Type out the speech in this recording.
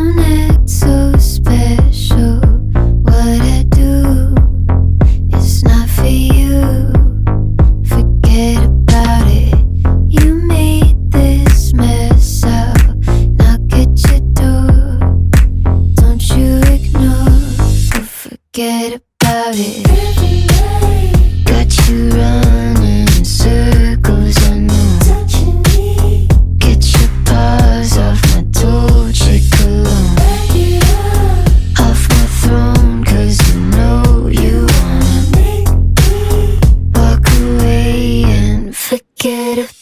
don't act so special. What I do is not for you. Forget about it. You made this mess up. Knock at your door. Don't you ignore or forget about it. Got you running in circles, I know. Get your paws off my Dolce cologne. Off my throne, 'cause you know you wanna walk away and forget about it.